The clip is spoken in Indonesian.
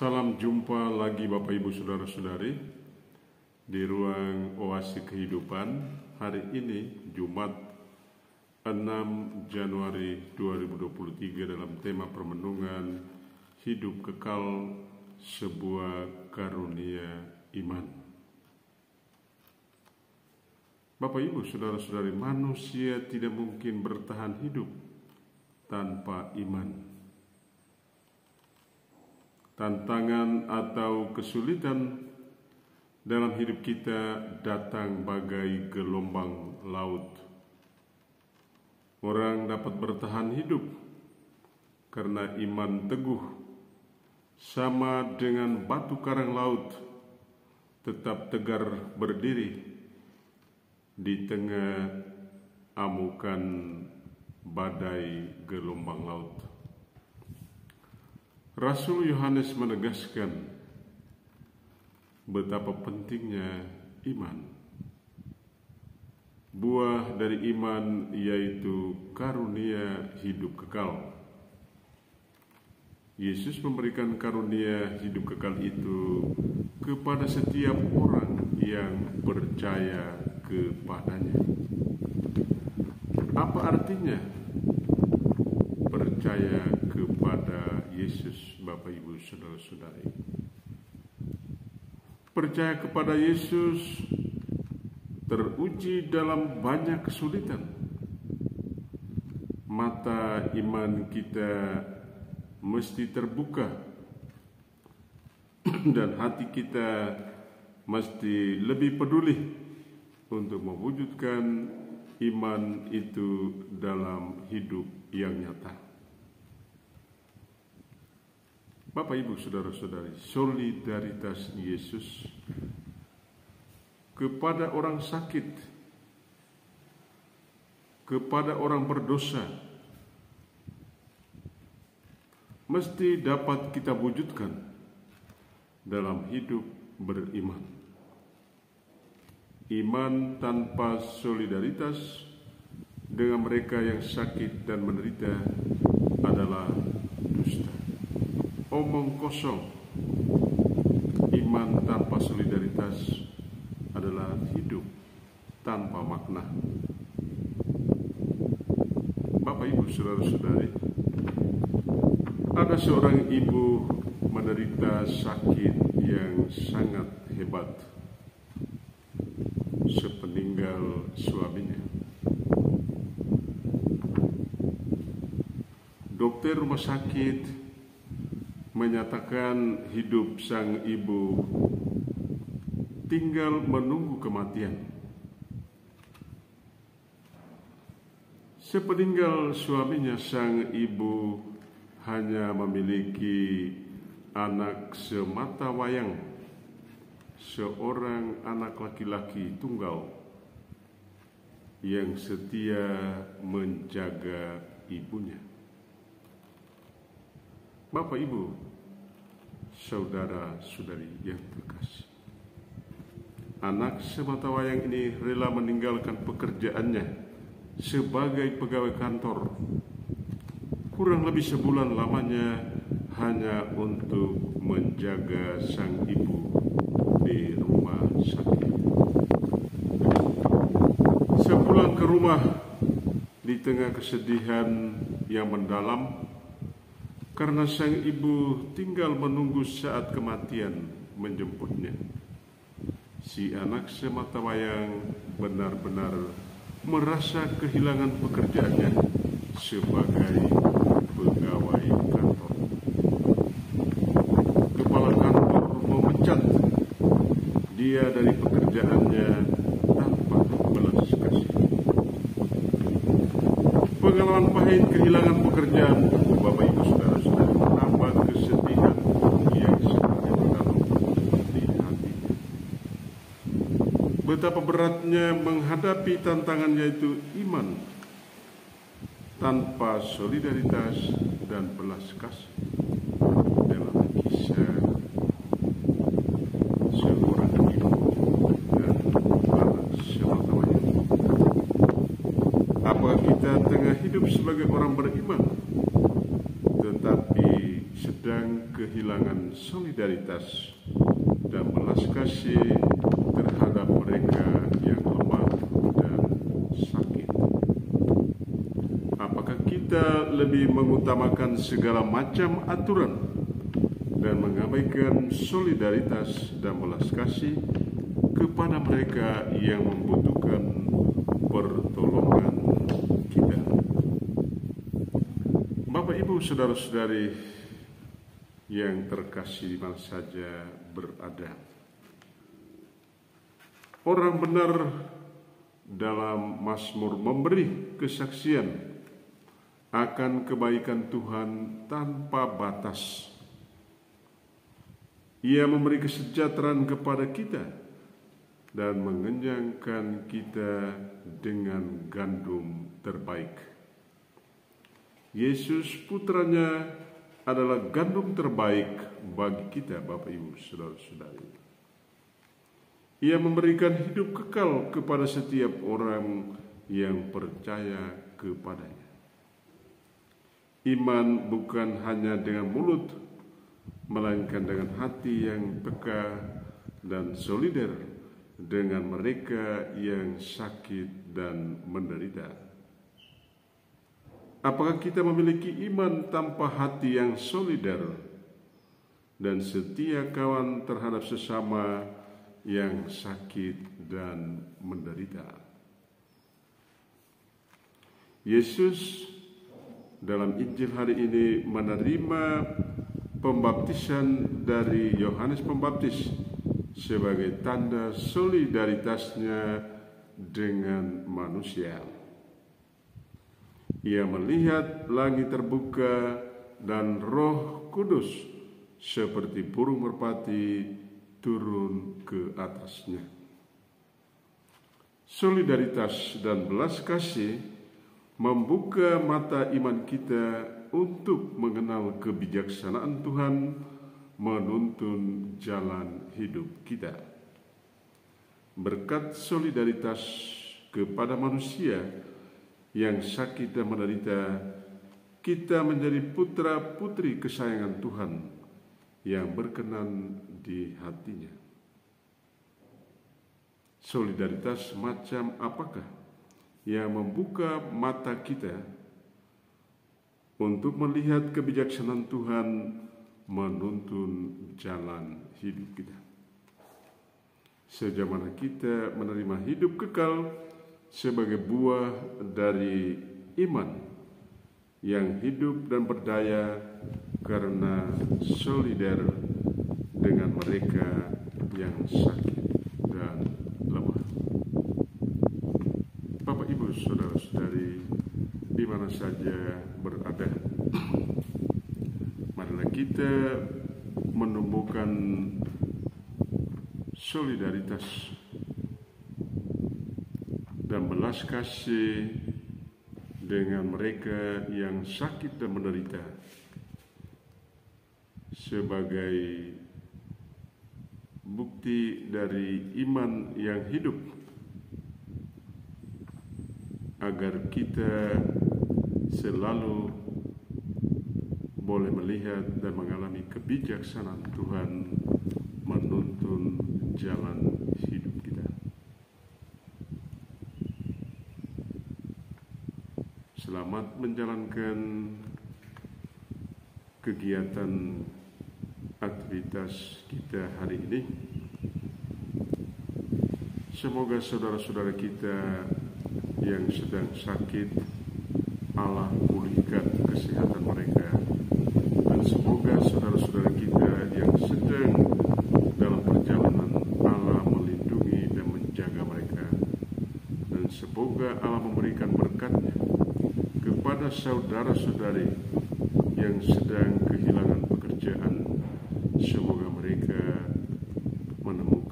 Salam jumpa lagi Bapak Ibu Saudara-saudari di ruang Oasi Kehidupan. Hari ini Jumat 6 Januari 2023 dalam tema permenungan hidup kekal, sebuah karunia iman. Bapak Ibu Saudara-saudari, manusia tidak mungkin bertahan hidup tanpa iman. Tantangan atau kesulitan dalam hidup kita datang bagai gelombang laut. Orang dapat bertahan hidup karena iman teguh, sama dengan batu karang laut tetap tegar berdiri di tengah amukan badai gelombang laut. Rasul Yohanes menegaskan betapa pentingnya iman. Buah dari iman yaitu karunia hidup kekal. Yesus memberikan karunia hidup kekal itu kepada setiap orang yang percaya kepadanya. Apa artinya percaya kepada Yesus, Bapak Ibu Saudara-saudari? Percaya kepada Yesus teruji dalam banyak kesulitan. Mata iman kita mesti terbuka dan hati kita mesti lebih peduli untuk mewujudkan iman itu dalam hidup yang nyata. Bapak Ibu Saudara-saudari, solidaritas Yesus kepada orang sakit, kepada orang berdosa, mesti dapat kita wujudkan dalam hidup beriman. Iman tanpa solidaritas dengan mereka yang sakit dan menderita adalah dusta, omong kosong. Iman tanpa solidaritas adalah hidup tanpa makna. Bapak Ibu Saudara-saudari, ada seorang ibu menderita sakit yang sangat hebat sepeninggal suaminya. Dokter rumah sakit menyatakan hidup sang ibu tinggal menunggu kematian. Sepeninggal suaminya, sang ibu hanya memiliki anak semata wayang, seorang anak laki-laki tunggal yang setia menjaga ibunya. Bapak Ibu Saudara-saudari yang terkasih, anak semata wayang ini rela meninggalkan pekerjaannya sebagai pegawai kantor kurang lebih sebulan lamanya hanya untuk menjaga sang ibu di rumah sakit. Sepulang ke rumah di tengah kesedihan yang mendalam karena sang ibu tinggal menunggu saat kematian menjemputnya, si anak semata wayang benar-benar merasa kehilangan pekerjaannya sebagai pegawai kantor. Kepala kantor memecat dia dari pekerjaannya tanpa belas kasih. Pengalaman pahit kehilangan pekerjaan, Bapak Ibu Saudara-saudari, menambah kesedihan yang sangat mendalam di hatinya. Betapa beratnya menghadapi tantangan, yaitu iman tanpa solidaritas dan belas kasih. Dalam kisah seorang ibu dan anak semata wayang. Apa kita tengah hidup sebagai orang beriman, tetapi sedang kehilangan solidaritas dan belas kasih terhadap mereka yang lemah dan sakit? Apakah kita lebih mengutamakan segala macam aturan dan mengabaikan solidaritas dan belas kasih kepada mereka yang membutuhkan pertolongan kita? Bapak, Ibu, saudara-saudari yang terkasih di mana saja berada, orang benar dalam Mazmur memberi kesaksian akan kebaikan Tuhan tanpa batas. Ia memberi kesejahteraan kepada kita dan mengenyangkan kita dengan gandum terbaik. Yesus putranya adalah gandum terbaik bagi kita, Bapak, Ibu, saudara-saudari. Ia memberikan hidup kekal kepada setiap orang yang percaya kepadanya. Iman bukan hanya dengan mulut, melainkan dengan hati yang peka dan solider dengan mereka yang sakit dan menderita. Apakah kita memiliki iman tanpa hati yang solider dan setia kawan terhadap sesama yang sakit dan menderita? Yesus dalam Injil hari ini menerima pembaptisan dari Yohanes Pembaptis sebagai tanda solidaritasnya dengan manusia. Ia melihat langit terbuka dan Roh Kudus seperti burung merpati turun ke atasnya. Solidaritas dan belas kasih membuka mata iman kita untuk mengenal kebijaksanaan Tuhan menuntun jalan hidup kita. Berkat solidaritas kepada manusia yang sakit dan menderita, kita menjadi putra-putri kesayangan Tuhan yang berkenan di hatinya. Solidaritas macam apakah yang membuka mata kita untuk melihat kebijaksanaan Tuhan menuntun jalan hidup kita? Sejauh mana kita menerima hidup kekal sebagai buah dari iman yang hidup dan berdaya karena solider dengan mereka yang sakit dan lemah. Bapak, Ibu, saudara-saudari di mana saja berada, marilah kita menumbuhkan solidaritas dan belas kasih dengan mereka yang sakit dan menderita sebagai bukti dari iman yang hidup, agar kita selalu boleh melihat dan mengalami kebijaksanaan Tuhan menuntun jalan hidup kita. Selamat menjalankan kegiatan aktivitas kita hari ini. Semoga saudara-saudara kita yang sedang sakit, Allah pulihkan kesehatan mereka, dan semoga saudara-saudara kita yang sedang dalam perjalanan, Allah melindungi dan menjaga mereka, dan semoga Allah memberikan berkat-Nya kepada saudara-saudari yang sedang kehilangan pekerjaan. Semoga mereka menemukan